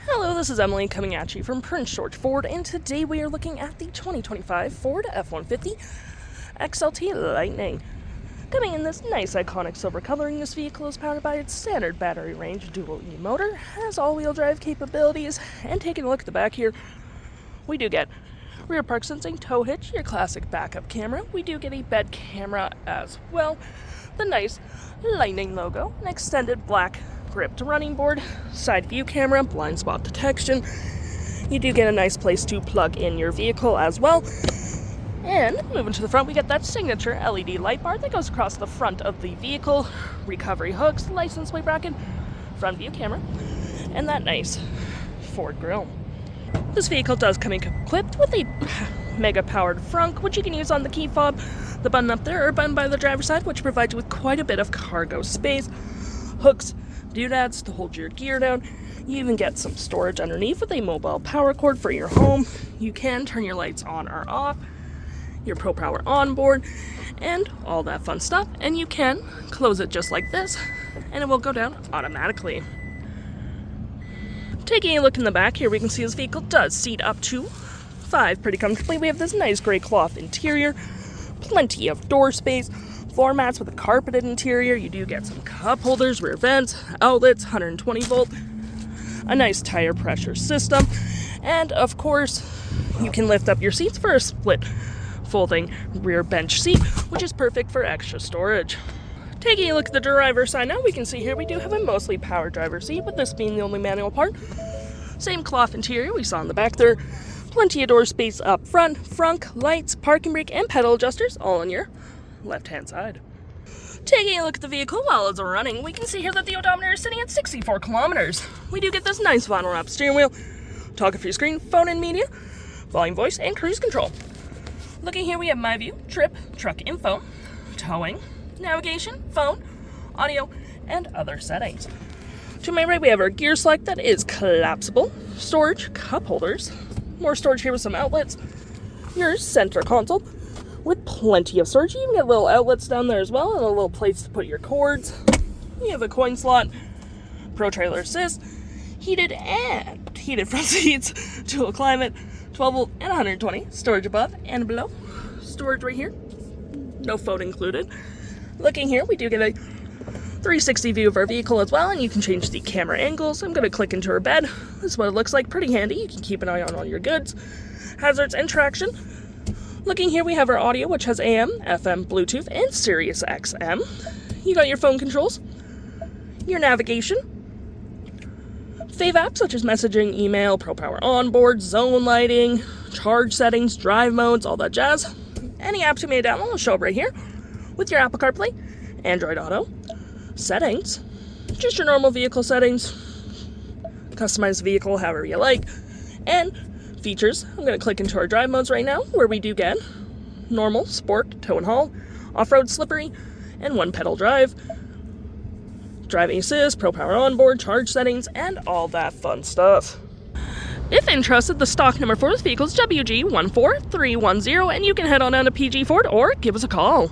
Hello, this is Emily coming at you from Prince George Ford, and today we are looking at the 2025 Ford F-150 XLT Lightning. Coming in this nice iconic silver coloring, this vehicle is powered by its standard battery range dual E motor, has all-wheel drive capabilities, and taking a look at the back here, we do get rear park sensing, tow hitch, your classic backup camera. We do get a bed camera as well, the nice Lightning logo, an extended black gripped running board, side view camera, blind spot detection. You do get a nice place to plug in your vehicle as well. And moving to the front, we get that signature LED light bar that goes across the front of the vehicle, recovery hooks, license plate bracket, front view camera, and that nice Ford grille. This vehicle does come equipped with a mega powered frunk, which you can use on the key fob, the button up there, or button by the driver's side, which provides you with quite a bit of cargo space, hooks, doodads to hold your gear down. You even get some storage underneath with a mobile power cord for your home. You can turn your lights on or off, your Pro Power onboard, and all that fun stuff. And you can close it just like this, and it will go down automatically. Taking a look in the back here, we can see this vehicle does seat up to 5 pretty comfortably. We have this nice gray cloth interior, plenty of door space, floor mats with a carpeted interior. You do get some cup holders, rear vents, outlets, 120 volt, a nice tire pressure system, and of course, you can lift up your seats for a split folding rear bench seat, which is perfect for extra storage. Taking a look at the driver's side now, we can see here we do have a mostly power driver's seat, with this being the only manual part. Same cloth interior we saw in the back there. Plenty of door space up front, frunk, lights, parking brake, and pedal adjusters all on your left-hand side. Taking a look at the vehicle while it's running, we can see here that the odometer is sitting at 64 kilometers. We do get this nice vinyl wrap steering wheel, talk-free screen, phone and media, volume, voice, and cruise control. Looking here, we have My View, trip, truck info, towing, navigation, phone, audio, and other settings. To my right, we have our gear select that is collapsible, storage, cup holders, more storage here with some outlets, your center console with plenty of storage. You even get little outlets down there as well, and a little place to put your cords. You have a coin slot, Pro Trailer Assist, heated front seats, dual climate, 12 volt and 120, storage above and below, storage right here, no phone included. Looking here, we do get a 360 view of our vehicle as well, and you can change the camera angles. I'm going to click into our bed. This is what it looks like, pretty handy. You can keep an eye on all your goods, hazards, and traction. Looking here, we have our audio, which has AM, FM, Bluetooth, and SiriusXM. You got your phone controls, your navigation, fave apps such as messaging, email, Pro Power onboard, zone lighting, charge settings, drive modes, all that jazz. Any apps you may download will show up right here with your Apple CarPlay, Android Auto, settings, just your normal vehicle settings, customize the vehicle however you like, and features. I'm going to click into our drive modes right now, where we do get normal, sport, tow and haul, off-road, slippery, and one pedal drive, driving assist, Pro Power onboard, charge settings, and all that fun stuff. If interested, the stock number for this vehicle is WG14310, and you can head on down to PG Ford or give us a call.